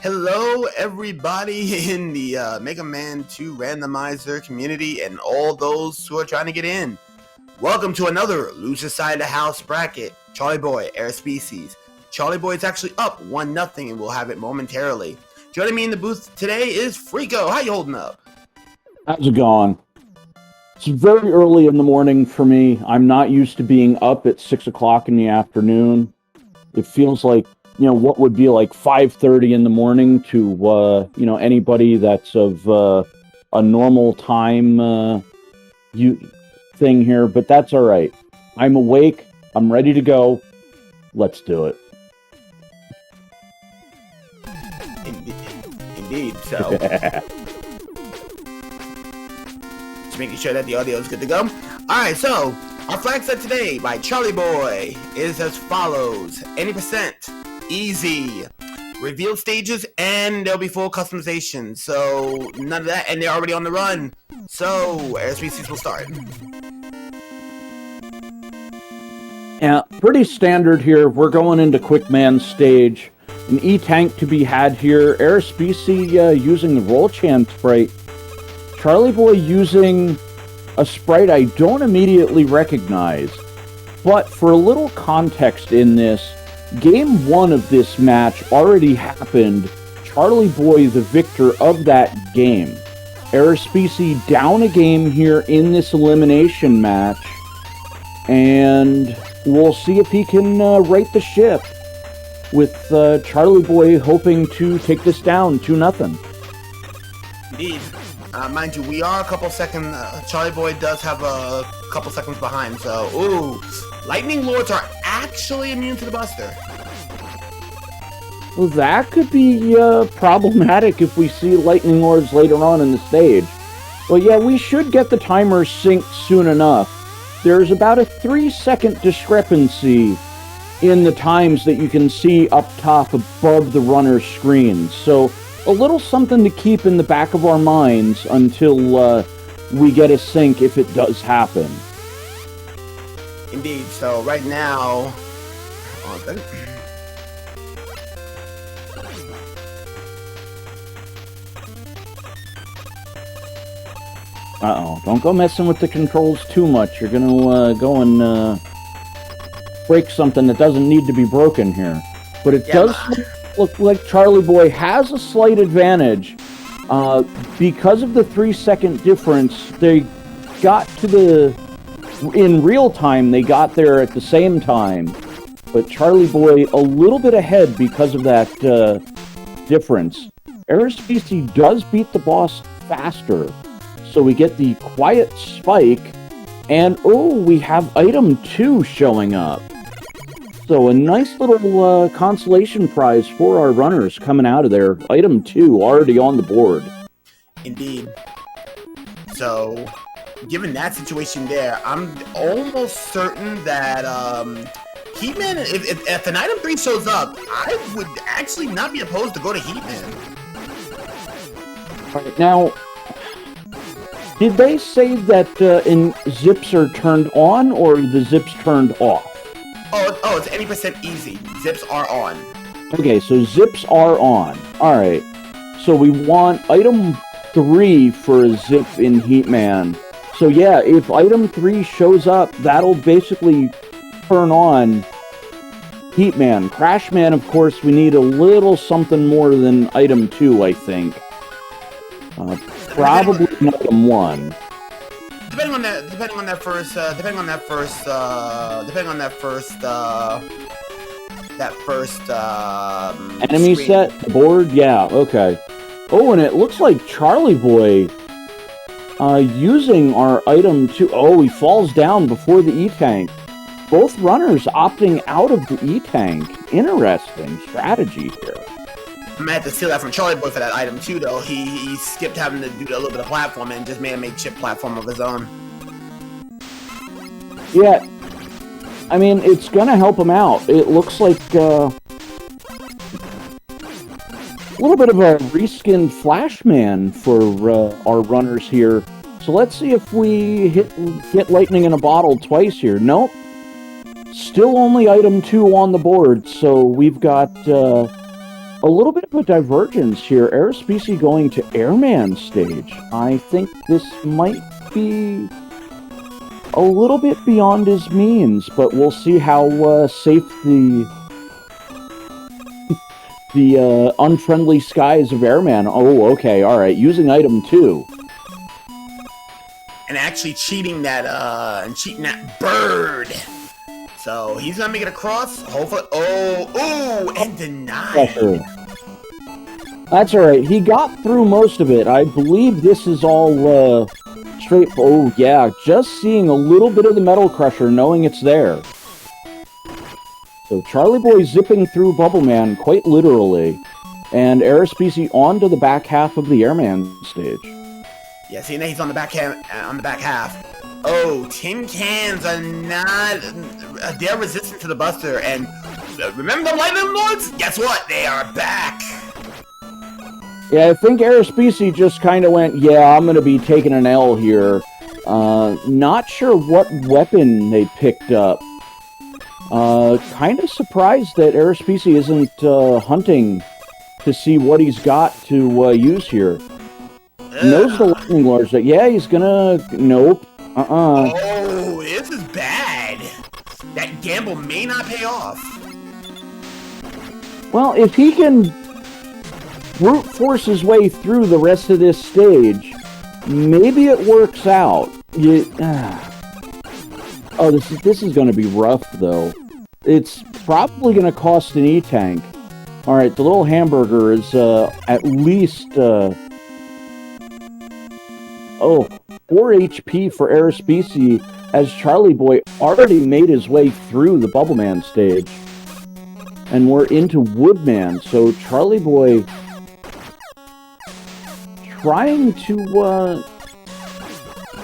Hello, everybody in the Mega Man 2 Randomizer community and all those who are trying to get in. Welcome to another Loser Side of the House bracket. Charlieboy, Arispici. Charlieboy is actually up 1-0 and we'll have it momentarily. Joining me in the booth today is Freako. How you holding up? How's it going? It's very early in the morning for me. I'm not used to being up at 6 o'clock in the afternoon. It feels like, what would be like 5:30 in the morning to, anybody that's of a normal time thing here, but that's all right. I'm awake. I'm ready to go. Let's do it. Indeed, so. Just making sure that the audio is good to go. Alright, so our flag set today by Charlieboy is as follows. Any percent, easy, reveal stages, and there'll be full customization. So none of that, and they're already on the run. So Arispici will start. Yeah, pretty standard here. We're going into Quick Man stage. An E-Tank to be had here. Arispici using the Roll Champ sprite. Charlieboy using a sprite I don't immediately recognize. But for a little context in this, Game 1 of this match already happened. Charlieboy the victor of that game. Arispici down a game here in this elimination match. And we'll see if he can right the ship, with Charlieboy hoping to take this down 2-0. Indeed. Mind you, we are a couple seconds. Charlieboy does have a couple seconds behind, so ooh, Lightning Lords are actually immune to the Buster. Well, that could be problematic if we see Lightning Lords later on in the stage. Well, yeah, we should get the timer synced soon enough. There's about a 3-second discrepancy in the times that you can see up top above the runner's screen. So a little something to keep in the back of our minds until we get a sync if it does happen. Indeed. So right now, uh-oh, don't go messing with the controls too much. You're gonna go and break something that doesn't need to be broken here. But it does look like Charlieboy has a slight advantage. Because of the 3-second difference, they got to in real time, they got there at the same time. But Charlieboy a little bit ahead because of that difference. Arispici does beat the boss faster. So we get the quiet spike, and we have item 2 showing up. So a nice little consolation prize for our runners coming out of there. Item 2 already on the board. Indeed. So, given that situation there, I'm almost certain that Heatman, if an item 3 shows up, I would actually not be opposed to go to Heatman. All right, now, did they say that zips are turned on, or the zips turned off? Oh, it's any percent easy. Zips are on. Okay, so zips are on. Alright. So we want item 3 for a zip in Heatman. So yeah, if item 3 shows up, that'll basically turn on Heatman. Crashman, of course, we need a little something more than item 2, I think. Probably item 1. Depending on that first enemy screen. set board, yeah, okay. Oh, and it looks like Charlieboy using our item 2. Oh, he falls down before the E-Tank. Both runners opting out of the E-Tank. Interesting strategy here. I'm gonna have to steal that from Charlieboy for that item too, though. He skipped having to do a little bit of platforming and just made a makeshift platform of his own. Yeah, I mean, it's gonna help him out. It looks like a little bit of a reskinned Flashman for our runners here. So let's see if we get lightning in a bottle twice here. Nope. Still only item 2 on the board, so we've got a little bit of a divergence here. Arispici going to Airman stage. I think this might be a little bit beyond his means, but we'll see how safe the unfriendly skies of Airman. Oh, okay, all right. Using item 2. And actually cheating that bird. So he's gonna make it across. Hopefully. Oh, and denied. That's all right. He got through most of it. I believe this is all straight. Oh yeah, just seeing a little bit of the Metal Crusher, knowing it's there. So Charlieboy zipping through Bubble Man quite literally, and Arispici onto the back half of the Airman stage. Yeah, seeing that he's on the back half. Oh, tin cans are not. They're resistant to the Buster, and remember the Lightning Lords? Guess what? They are back. Yeah, I think Arispici just kind of went, yeah, I'm going to be taking an L here. Not sure what weapon they picked up. Kind of surprised that Arispici isn't hunting to see what he's got to use here. Knows the Lightning Lords that, yeah, he's gonna... Nope. Oh, this is bad. That gamble may not pay off. Well, if he can brute force his way through the rest of this stage, maybe it works out. Oh, this is going to be rough, though. It's probably going to cost an E-Tank. Alright, the little hamburger is at least... 4 HP for Arispici, as Charlieboy already made his way through the Bubble Man stage. And we're into Woodman, so Charlieboy trying to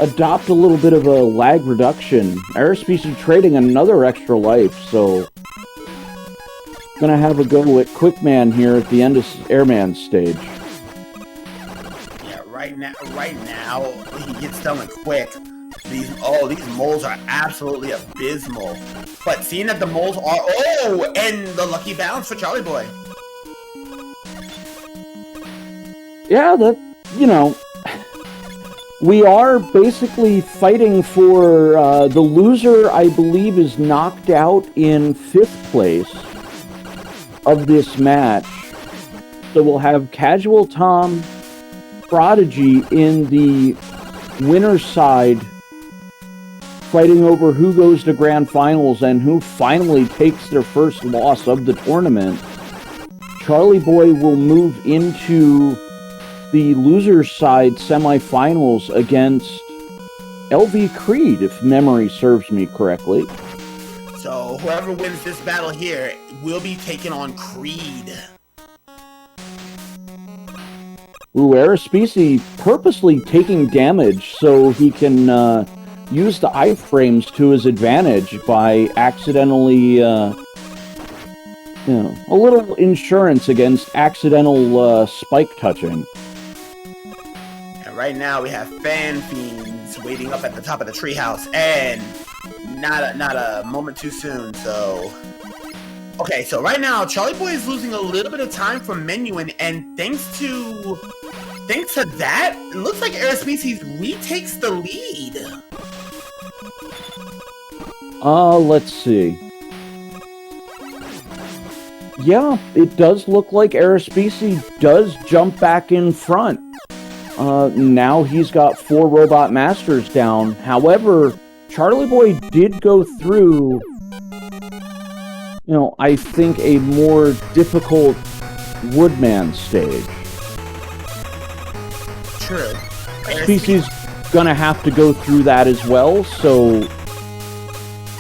adopt a little bit of a lag reduction. Arispici trading another extra life, so gonna have a go at Quickman here at the end of Airman stage. Yeah, right now he gets done with quick. These moles are absolutely abysmal. But seeing that the moles are and the lucky bounce for Charlieboy. Yeah, we are basically fighting for the loser, I believe, is knocked out in 5th place of this match. So we'll have Casual Tom, Prodigy in the winner's side, fighting over who goes to Grand Finals and who finally takes their first loss of the tournament. Charlieboy will move into the loser's side semifinals against LV Creed, if memory serves me correctly. So whoever wins this battle here will be taking on Creed. Ooh, Arispici purposely taking damage so he can use the iframes to his advantage by accidentally, a little insurance against accidental spike touching. And right now we have Fan Fiends waiting up at the top of the treehouse, and not a moment too soon, so... Okay, so right now, Charlieboy is losing a little bit of time from menuing, and thanks to that, it looks like Arispici retakes the lead. Let's see. Yeah, it does look like Arispici does jump back in front. Now he's got 4 Robot Masters down. However, Charlieboy did go through, I think a more difficult Woodman stage. True. Aristici's gonna have to go through that as well, so,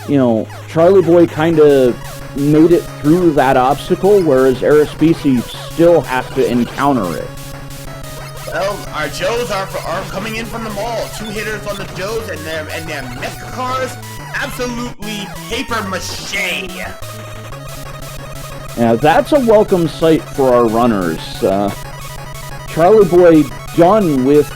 Charlieboy kind of made it through that obstacle, whereas Arispici still has to encounter it. Well, our Joes are coming in from the mall. 2 hitters on the Joes and their mecha cars, absolutely paper mache. Yeah, that's a welcome sight for our runners. Charlieboy done with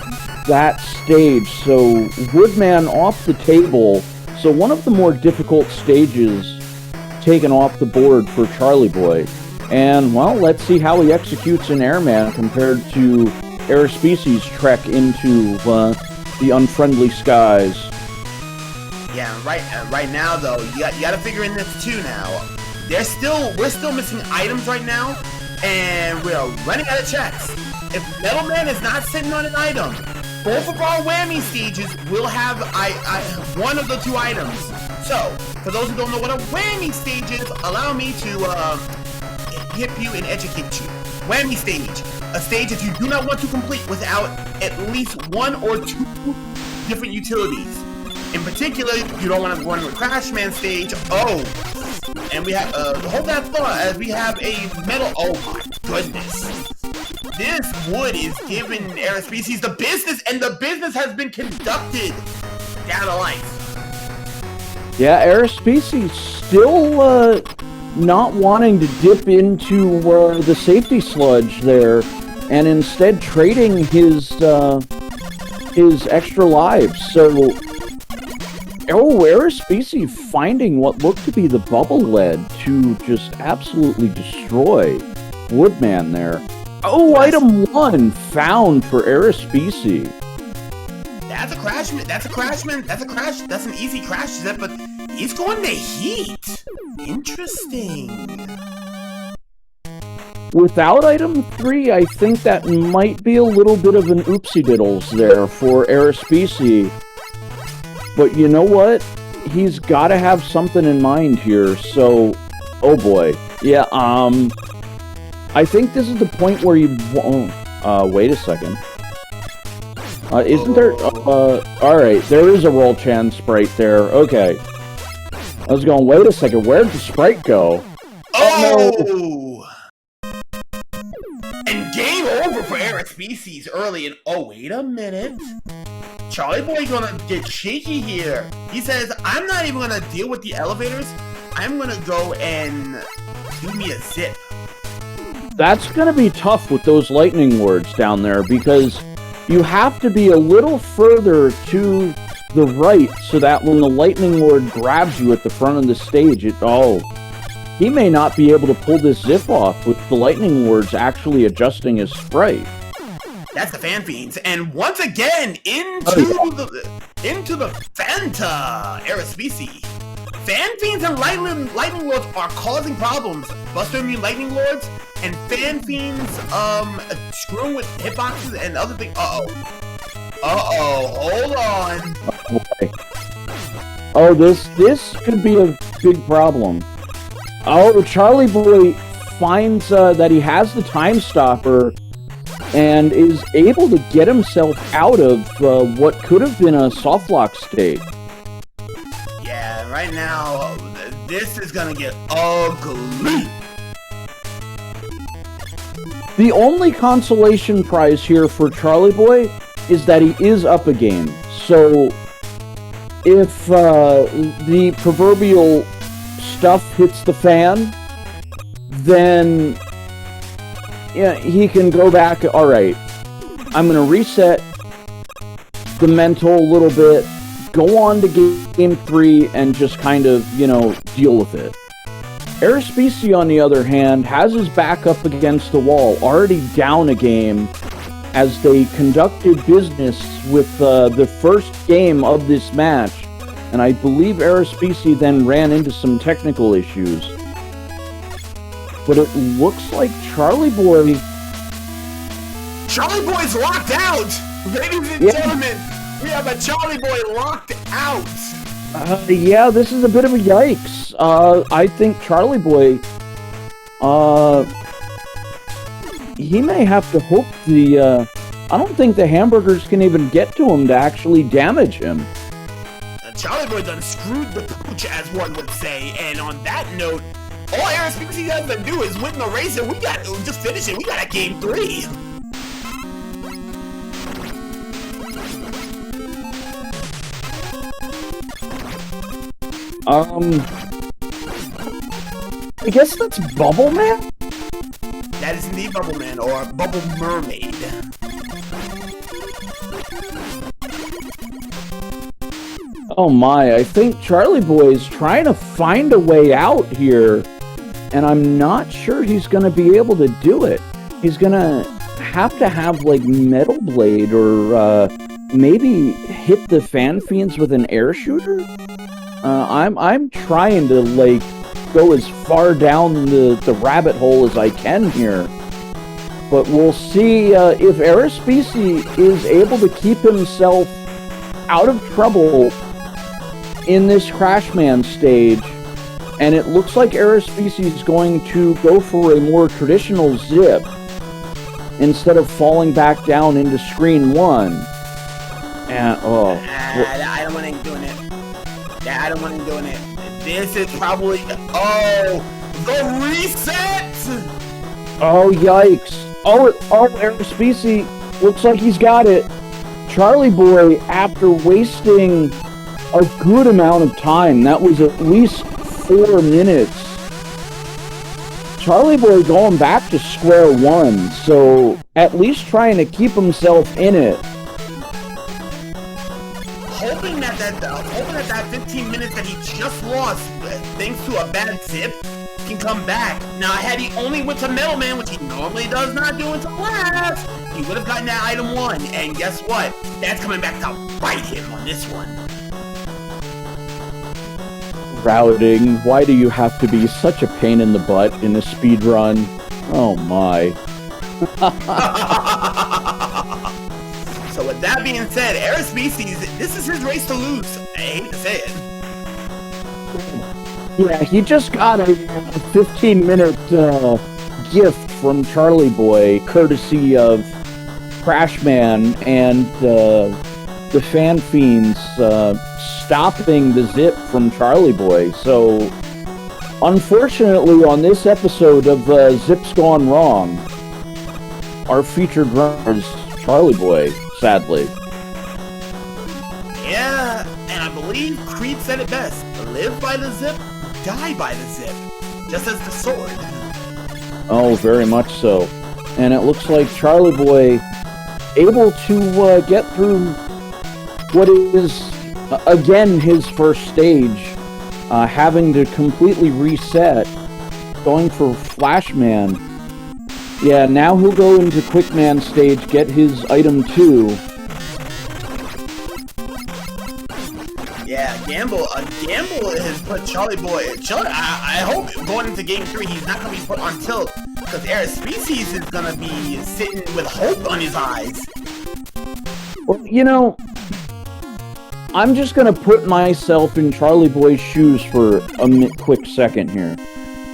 that stage, so Woodman off the table. So one of the more difficult stages taken off the board for Charlieboy. And, well, let's see how he executes an airman compared to Arispici's trek into the unfriendly skies. Yeah, right now though, you got to figure in this too. Now, we're still missing items right now, and we're running out of checks. If Metal Man is not sitting on an item, both of our whammy stages will have one of the two items. So, for those who don't know what a whammy stage is, allow me to hip you and educate you. Whammy stage, a stage that you do not want to complete without at least one or two different utilities. In particular, you don't want to go on the Crashman stage. Oh, and we have hold that thought as we have a metal. Oh my goodness, this wood is giving Arispici the business, and the business has been conducted down to life. Yeah, Arispici still not wanting to dip into the safety sludge there, and instead trading his extra lives. So, Arispici finding what looked to be the bubble lead to just absolutely destroy Woodman there. Oh, item 1 found for Arispici. That's a crashman. That's a crashman. That's a crash. That's an easy crash set, but he's going to heat. Interesting. Without item 3, I think that might be a little bit of an oopsie-diddles there for Arispici. But you know what? He's got to have something in mind here, so... Oh boy. Yeah, I think this is the point where you won't... wait a second. Isn't there... alright, there is a Roll Chan Sprite there. Okay. I was going, wait a second, where'd the Sprite go? Oh! No. And game over for Arispici early, and oh, wait a minute. Charlieboy gonna get cheeky here. He says, I'm not even gonna deal with the elevators. I'm gonna go and do me a zip. That's gonna be tough with those lightning wards down there, because you have to be a little further to the right so that when the lightning ward grabs you at the front of the stage, he may not be able to pull this zip off with the lightning wards actually adjusting his sprite. That's the Fan Fiends, and once again into the Fanta Arispici. Fan Fiends and Lightning Lords are causing problems. Buster Immune Lightning Lords and Fan Fiends screwing with hitboxes and other things. Hold on. Oh boy. Oh, this could be a big problem. Oh, Charlieboy finds that he has the Time Stopper and is able to get himself out of what could have been a softlock state. Yeah, right now, this is gonna get ugly. The only consolation prize here for Charlieboy is that he is up a game. So, if the proverbial stuff hits the fan, then... yeah, he can go back, alright, I'm going to reset the mental a little bit, go on to game 3, and just kind of, deal with it. Arispici, on the other hand, has his back up against the wall, already down a game, as they conducted business with the first game of this match, and I believe Arispici then ran into some technical issues. But it looks like Charlieboy's locked out! Ladies and gentlemen, we have a Charlieboy locked out! Yeah, this is a bit of a yikes. I think Charlieboy, he may have to hope I don't think the hamburgers can even get to him to actually damage him. Charlieboy done screwed the pooch, as one would say, and on that note, all Arispici has to do is win the race, and we got just finish it. We got a game 3. I guess that's Bubble Man? That is indeed Bubble Man, or Bubble Mermaid. Oh my, I think Charlieboy is trying to find a way out here. and I'm not sure he's going to be able to do it. He's going to have like Metal Blade or maybe hit the Fan Fiends with an air shooter. I'm trying to like go as far down the rabbit hole as I can here. But we'll see if Arispici is able to keep himself out of trouble in this Crashman stage. And it looks like Arispici is going to go for a more traditional zip instead of falling back down into screen 1. And, I don't want him doing it. I don't want him doing it. This is probably... Oh! The reset! Oh, yikes. Oh, Arispici looks like he's got it. Charlieboy, after wasting a good amount of time, that was at least 4 minutes. Charlieboy going back to square one, so at least trying to keep himself in it. Hoping that 15 minutes that he just lost, thanks to a bad zip, can come back. Now, had he only went to Metal Man, which he normally does not do until last, he would have gotten that item 1. And guess what? That's coming back to bite him on this one. Routing, why do you have to be such a pain in the butt in a speedrun? Oh my. So with that being said, Arispici, this is his race to lose. I hate to say it. Yeah, he just got a 15-minute gift from Charlieboy, courtesy of Crashman and the Fan Fiends stopping the zip from Charlieboy. So, unfortunately, on this episode of Zips Gone Wrong, our featured runner is Charlieboy, sadly. Yeah, and I believe Creed said it best. Live by the zip, die by the zip. Just as the sword. Oh, very much so. And it looks like Charlieboy able to get through what is, again, his first stage, having to completely reset, going for Flashman. Yeah, now he'll go into Quickman stage, get his item 2. Yeah, Gamble has put Charlieboy. I hope going into game 3 he's not gonna be put on tilt, because Arispici is gonna be sitting with hope on his eyes. Well, you know, I'm just gonna put myself in Charlieboy's shoes for a quick second here.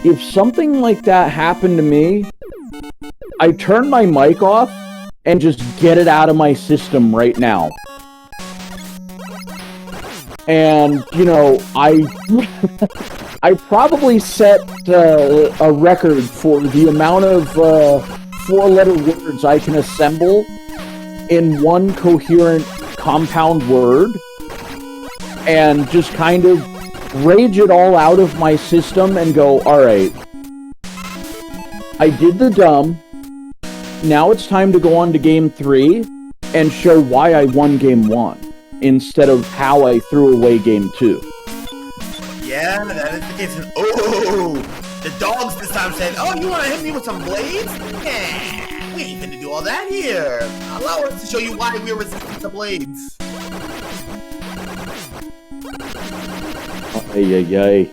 If something like that happened to me, I turn my mic off and just get it out of my system right now. And, you know, I probably set a record for the amount of 4-letter words I can assemble in one coherent compound word, and just kind of rage it all out of my system and go, alright, I did the dumb, now it's time to go on to game 3 and show why I won game 1. Instead of how I threw away game 2. Yeah, that is the case. And, oh, the dogs this time said, "Oh, you want to hit me with some blades? Yeah, we ain't gonna do all that here. Allow us to show you why we're resistant to blades." Ay.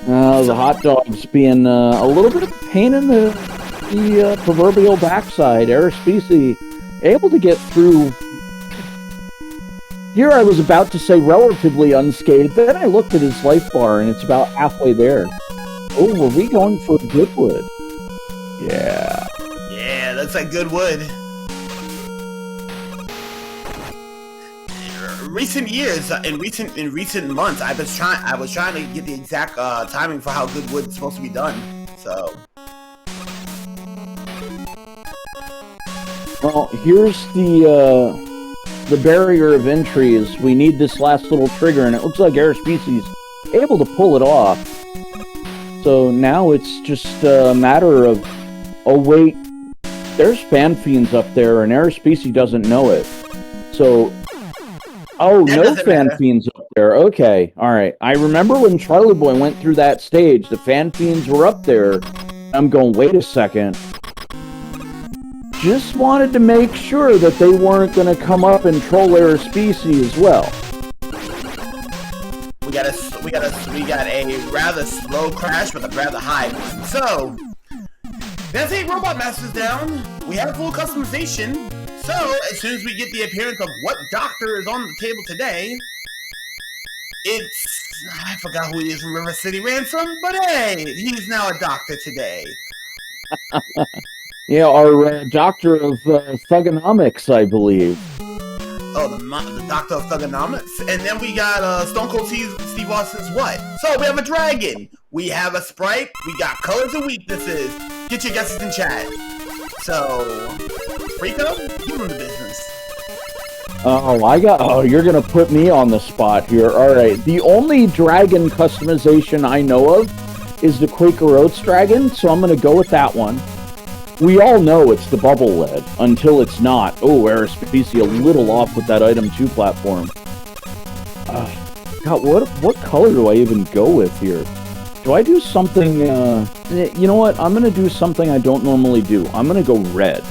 The hot dogs being a little bit of a pain in the proverbial backside. Arispici able to get through. Here I was about to say relatively unscathed, then I looked at his life bar and it's about halfway there. Oh, were we going for Goodwood? Yeah. Yeah, looks like Goodwood. Recent years, in recent months, I was trying to get the exact timing for how Goodwood's supposed to be done. So. Well, here's the barrier of entry is we need this last little trigger, and it looks like Arispici's able to pull it off. So now it's just a matter of, oh wait, there's Fan Fiends up there, and Arispici doesn't know it. So Oh, That no doesn't fan matter. fiends up there. Okay, all right. I remember when Charlieboy went through that stage, the fan fiends were up there. I'm going, wait a second. Just wanted to make sure that they weren't going to come up and troll Arispici as well. We got a rather slow crash with a rather high one. So that's 8 robot masters down. We have full customization. So as soon as we get the appearance of what doctor is on the table today, I forgot who he is from River City Ransom, but hey, he's now a doctor today. Yeah, our doctor of thugonomics, I believe. Oh, the Doctor of Thugonomics. And then we got Stone Cold Steve Austin's what? So we have a dragon. We have a sprite. We got colors and weaknesses. Get your guesses in chat. So, Rico, you run the business. Oh, you're gonna put me on the spot here. Alright, the only dragon customization I know of is the Quaker Oats dragon, so I'm gonna go with that one. We all know it's the bubble lead, until it's not. Oh, Arispici a little off with that item 2 platform. God, what color do I even go with here? Do I do something, you know what? I'm gonna do something I don't normally do. I'm gonna go red.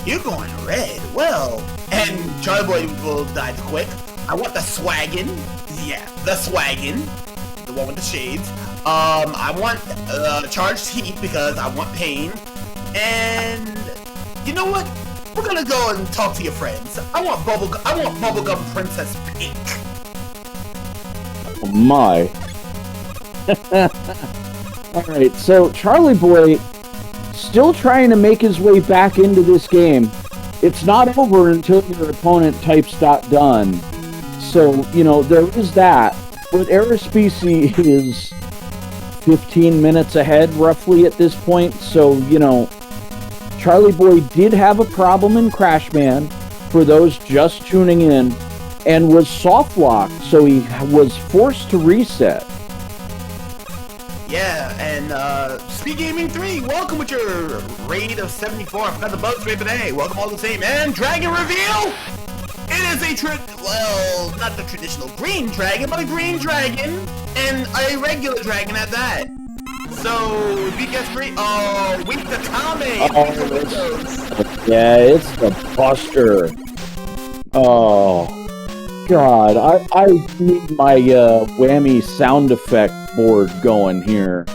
You're going red. Well, and Charlieboy will die quick. I want the swaggin. Yeah, the swaggin. The one with the shades. I want charged heat because I want pain. And you know what? We're gonna go and talk to your friends. I want bubblegum Princess Pink. Oh my. Alright, so Charlieboy still trying to make his way back into this game. It's not over until your opponent types .done. So, you know, there is that. But Arispici is 15 minutes ahead, roughly, at this point. So, you know, Charlieboy did have a problem in Crashman, for those just tuning in, and was soft locked, so he was forced to reset. Yeah, and SpeedGaming 3, welcome with your raid of 74. I forgot the bugs rate, but hey, welcome all the same. And Dragon Reveal! It is not the traditional green dragon, but a green dragon, and a regular dragon at that. So, if you guess free, weak to Kame! Yeah, it's the Buster. Oh, God, I need my whammy sound effect board going here.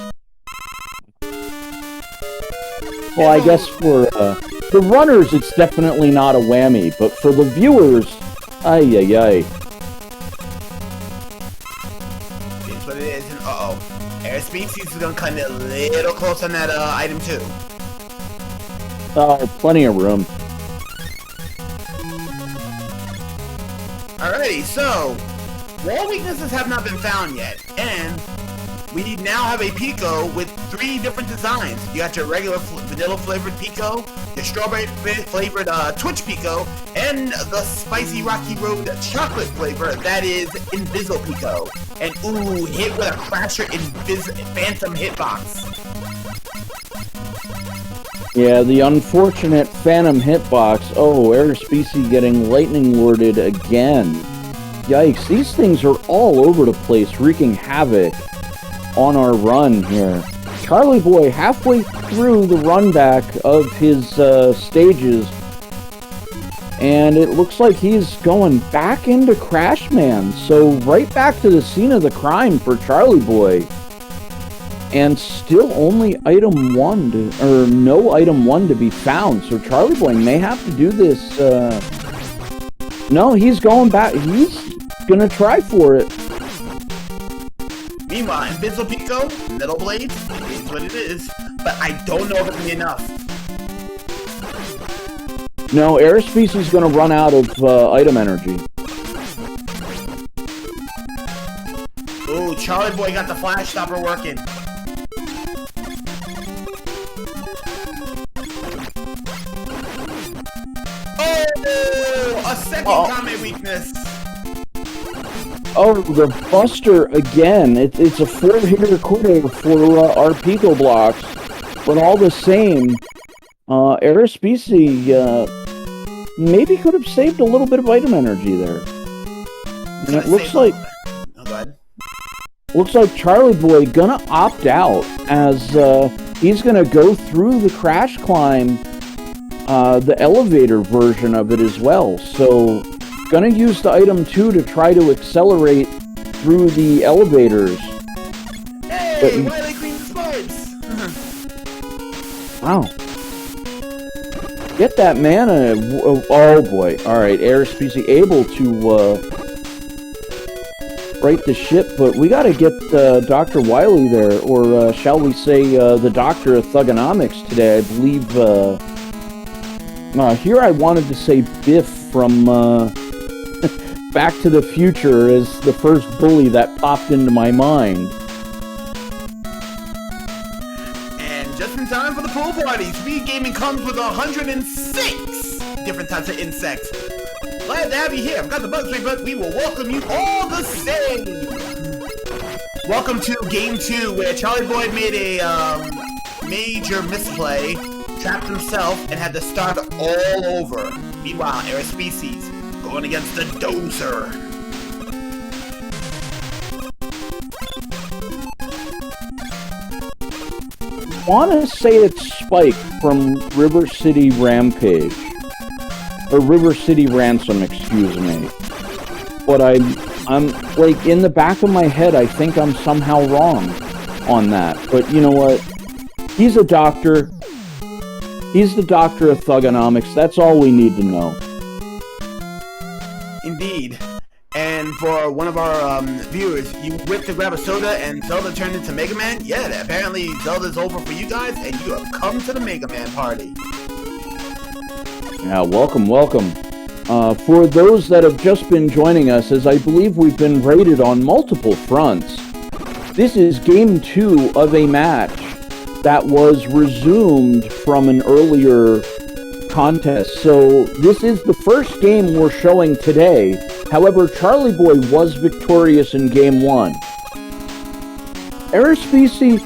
Well, I guess for the runners, it's definitely not a whammy, but for the viewers, ay. Here's what it is, and Arispici is gonna come in a little close on that item 2. Oh, plenty of room. Alrighty, so wall weaknesses have not been found yet, and we now have a Pico with 3 different designs. You got your regular vanilla flavored Pico, your strawberry flavored Twitch Pico, and the spicy Rocky Road chocolate flavor that is Inviso Pico. And ooh, hit with a crasher Phantom hitbox. Yeah, the unfortunate Phantom hitbox. Oh, Arispici getting lightning lorded again. Yikes, these things are all over the place, wreaking havoc on our run here. Charlieboy halfway through the run back of his stages, and it looks like he's going back into Crashman, so right back to the scene of the crime for Charlieboy. And still only item 1 no item 1 to be found, so Charlieboy may have to do this. No, he's going back. He's gonna try for it. Meanwhile, Inviso Pico, Metal Blade, it is what it is, but I don't know if it's gonna be enough. No, Arispici's gonna run out of item energy. Ooh, Charlieboy got the flash stopper working. Oh, a second Kame weakness. Oh, the Buster again. It's a 4-hitter quitter for our Pico blocks. But all the same, Arispici maybe could have saved a little bit of item energy there. And it looks like... Oh, go ahead. Looks like Charlieboy gonna opt out, as he's gonna go through the crash climb, the elevator version of it as well. So, gonna use the item 2 to try to accelerate through the elevators. Hey, why are they clean smarts? Wow. Get that mana. Oh boy. Alright, Arispici able to right the ship, but we gotta get Dr. Wily there, or shall we say the Doctor of Thugonomics today. I believe here I wanted to say Biff from Back to the Future as the first bully that popped into my mind. And just in time for the pool party, SpeedGaming comes with 106 different types of insects. Glad to have you here. I've got the bug spray, but we will welcome you all the same. Welcome to Game 2, where Charlieboy made a major misplay, trapped himself, and had to start all over. Meanwhile, Arispici going against the Dozer. I want to say it's Spike from River City Rampage. Or River City Ransom, excuse me. But I'm like, in the back of my head, I think I'm somehow wrong on that. But you know what? He's a doctor. He's the Doctor of Thugonomics. That's all we need to know. Indeed. And for one of our viewers, you went to grab a soda and Zelda turned into Mega Man? Yeah, apparently Zelda's over for you guys, and you have come to the Mega Man party. Yeah, welcome, welcome. For those that have just been joining us, as I believe we've been rated on multiple fronts, this is Game 2 of a match that was resumed from an earlier contest. So this is the first game we're showing today. However, Charlieboy was victorious in Game 1. Arispici,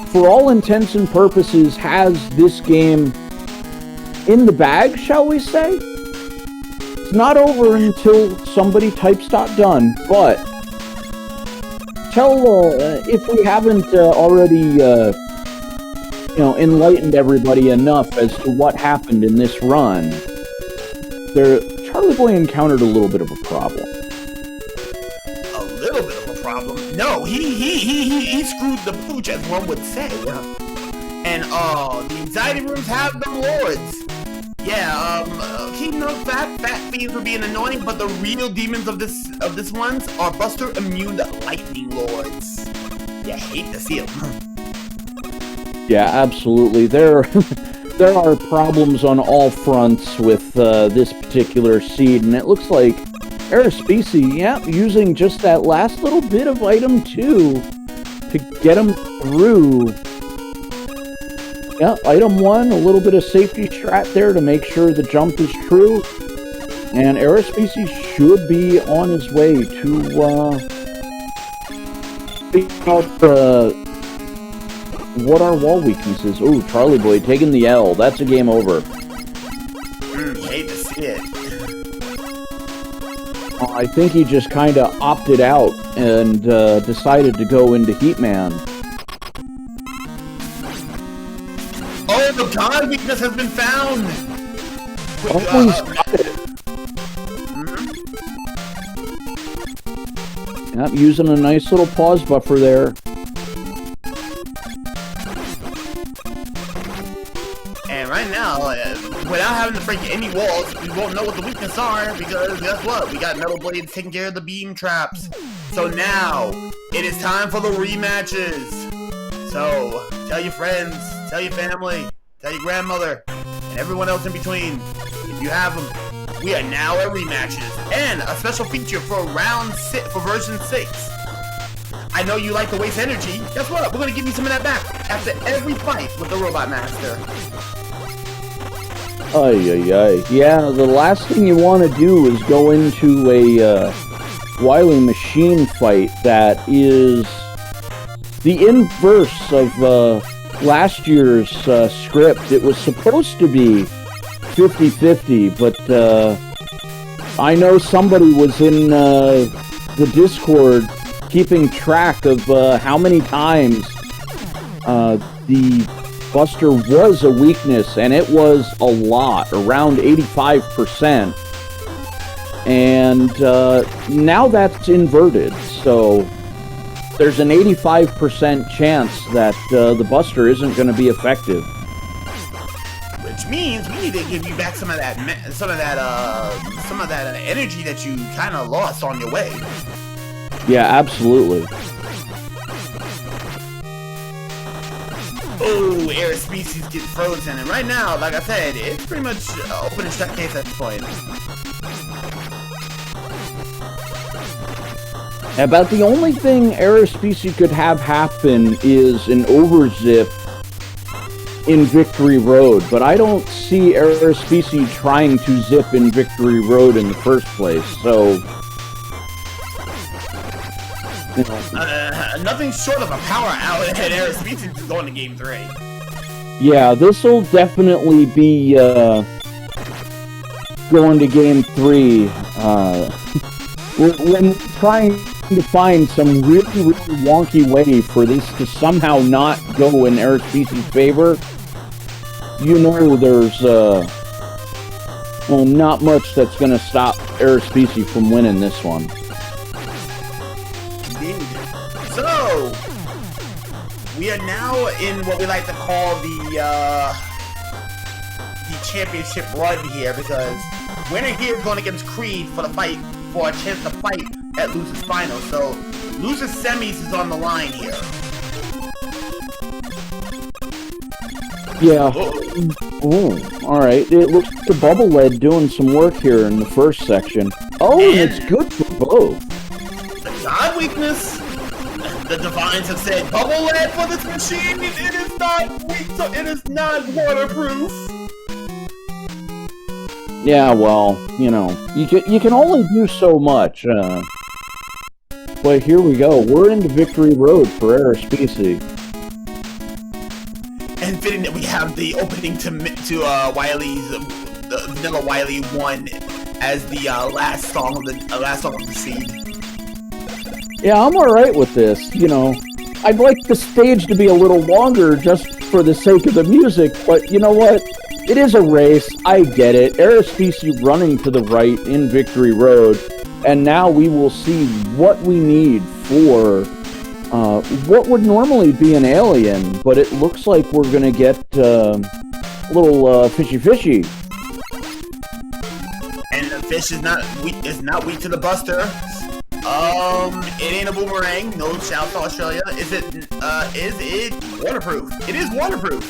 for all intents and purposes, has this game in the bag, shall we say? It's not over until somebody types .done, but if we haven't already enlightened everybody enough as to what happened in this run, Charlieboy encountered a little bit of a problem. A little bit of a problem? No, he screwed the pooch, as one would say. And the anxiety rooms have them lords. Yeah, keep note fat fiends were being annoying, but the real demons of this ones are Buster immune lightning lords. You hate to see them. Yeah, absolutely. There are problems on all fronts with this particular seed, and it looks like Arispici, using just that last little bit of item 2 to get him through. Yeah, item 1, a little bit of safety strat there to make sure the jump is true, and Arispici should be on his way to figure out what are wall weaknesses. Ooh, Charlieboy taking the L. That's a game over. Hate to see it. I think he just kind of opted out and decided to go into Heatman. Oh, the god weakness has been found! Always got it. Yep, using a nice little pause buffer there. And right now, without having to break any walls, we won't know what the weaknesses are, because guess what? We got Metal Blades taking care of the beam traps. So now, it is time for the rematches. So, tell your friends, tell your family, tell your grandmother, and everyone else in between, if you have them, we are now at rematches, and a special feature for version 6. I know you like to waste energy. Guess what? We're gonna give you some of that back after every fight with the Robot Master. Yeah, the last thing you want to do is go into a Wily Machine fight that is the inverse of last year's script. It was supposed to be 50-50, but I know somebody was in the Discord keeping track of how many times the Buster was a weakness, and it was a lot, around 85%. And now that's inverted, so there's an 85% chance that the Buster isn't going to be effective. Which means we need to give you back some of that energy that you kind of lost on your way. Yeah, absolutely. Oh, Arispici gets frozen, and right now, like I said, it's pretty much open and shut case at this point. About the only thing Arispici could have happen is an overzip in Victory Road, but I don't see Arispici trying to zip in Victory Road in the first place, so... Nothing short of a power out at Arispici is going to Game 3. Yeah, this will definitely be going to Game 3. When trying to find some really, really wonky way for this to somehow not go in Arispici's favor, you know there's well, not much that's going to stop Arispici from winning this one. So, we are now in what we like to call the championship run here, because winner here is going against Creed for a chance to fight at Loser's Final. So, Loser's Semis is on the line here. Yeah. Oh, alright. It looks like the Bubble Lead doing some work here in the first section. Oh, and it's good for both. The God weakness. The Divines have said, Bubble Lead for this machine, it is not weak, so it is not waterproof. Yeah, well, you know, you can only do so much. But here we go. We're into Victory Road for Arispici. And fitting that we have the opening to Wiley's Vanilla Wiley 1 as the last song of the seed. Yeah, I'm alright with this, you know. I'd like the stage to be a little longer just for the sake of the music, but you know what? It is a race, I get it. Arispici running to the right in Victory Road, and now we will see what we need for what would normally be an alien, but it looks like we're gonna get a little fishy. And the fish is not weak to the Buster. It ain't a boomerang. No shout to Australia. Is it waterproof? It is waterproof.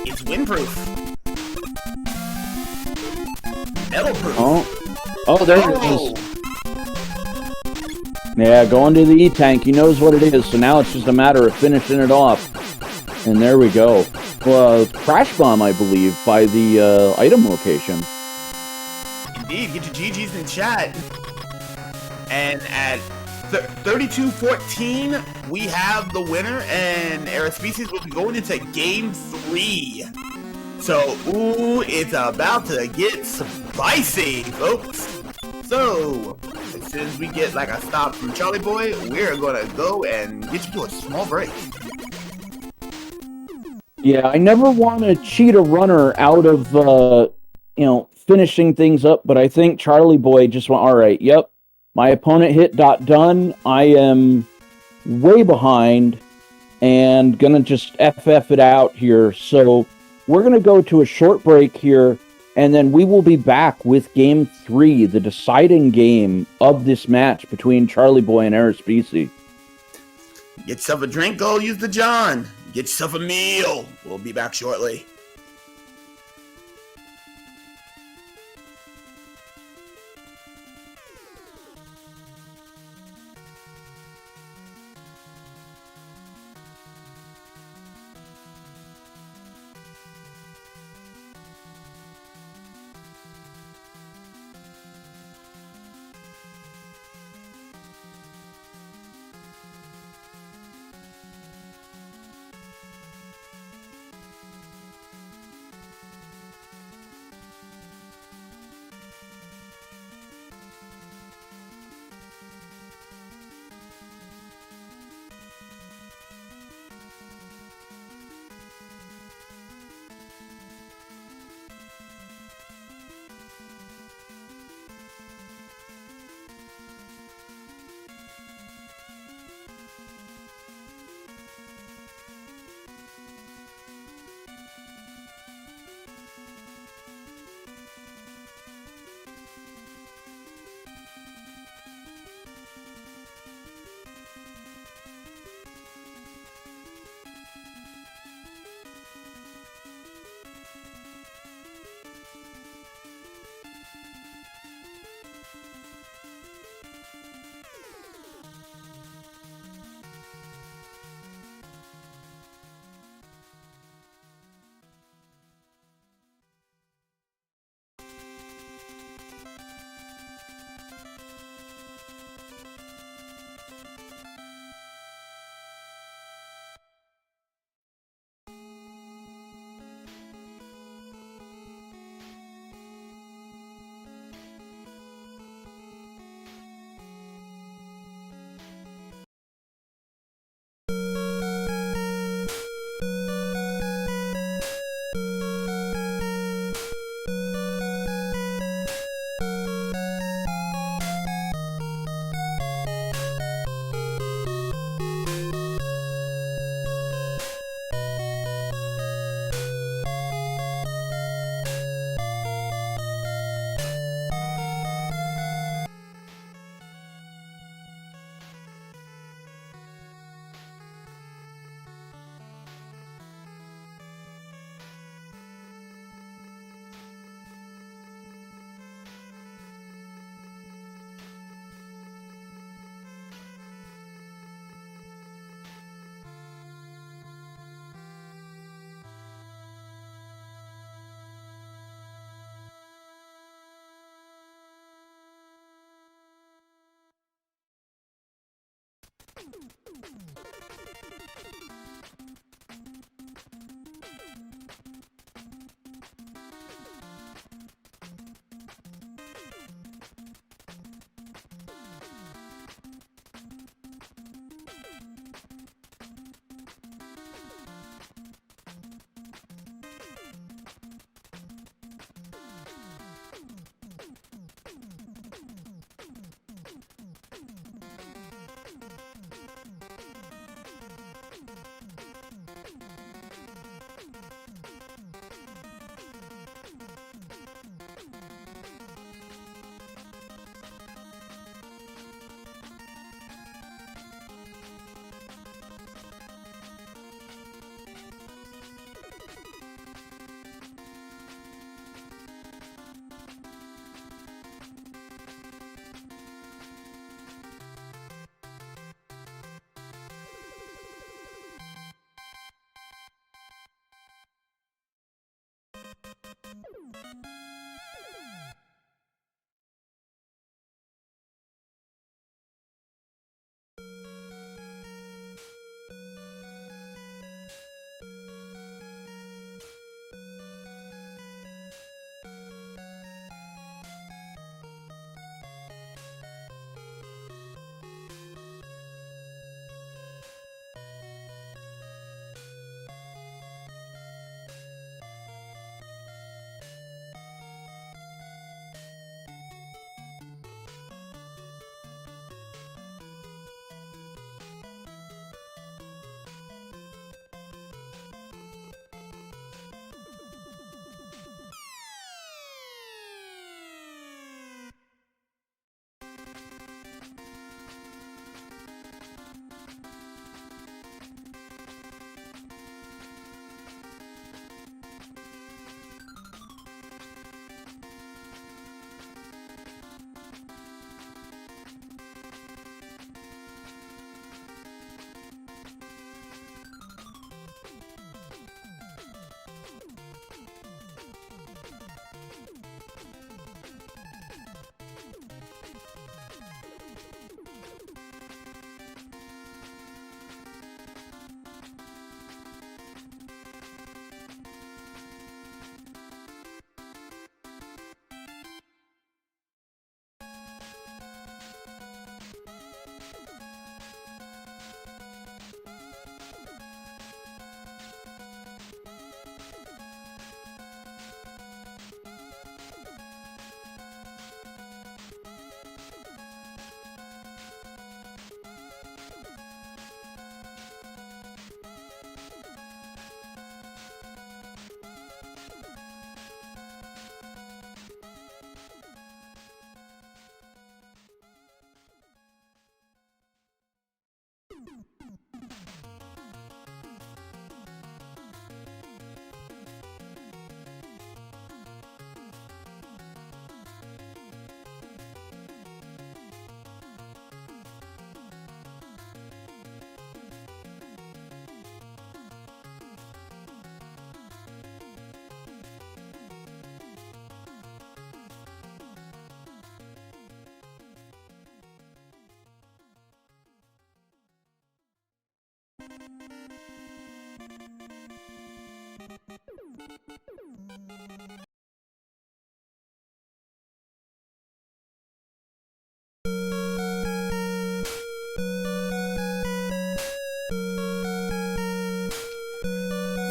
It's windproof. Metalproof. Oh, there it is. Yeah, going to the E-Tank. He knows what it is, so now it's just a matter of finishing it off. And there we go. Well, Crash Bomb, I believe, by the item location. Indeed, get your GGs in chat. And at 32-14, we have the winner, and Arispici will be going into Game 3. So, ooh, it's about to get spicy, folks. So, as soon as we get like a stop from Charlieboy, we're gonna go and get you to a small break. Yeah, I never want to cheat a runner out of, you know, finishing things up, but I think Charlieboy just went, alright, yep, my opponent hit done, I am way behind, and gonna just FF it out here, so we're gonna go to a short break here, and then we will be back with Game 3, the deciding game of this match between Charlieboy and Arispici. Get yourself a drink, go use the John. Get yourself a meal. We'll be back shortly.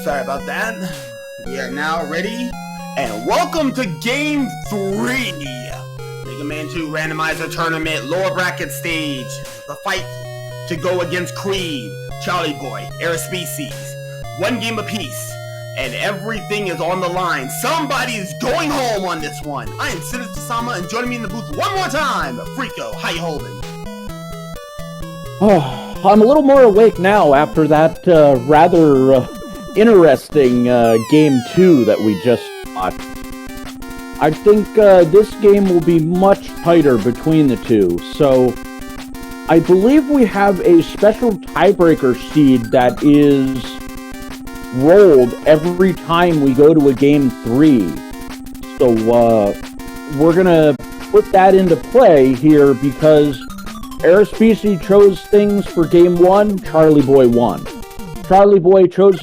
Sorry about that. We are now ready, and welcome to Game 3! Mega Man 2 Randomizer Tournament, lower bracket stage. The fight to go against Creed, Charlieboy, Arispici. One game apiece, and everything is on the line. Somebody is going home on this one. I am Sinister Sama, and joining me in the booth one more time, Frico. How you holding? Oh, I'm a little more awake now after that rather interesting Game 2 that we just watched. I think this game will be much tighter between the two, so I believe we have a special tiebreaker seed that is rolled every time we go to a Game 3. So we're gonna put that into play here because Arispici chose things for game 1, Charlieboy won. Charlieboy chose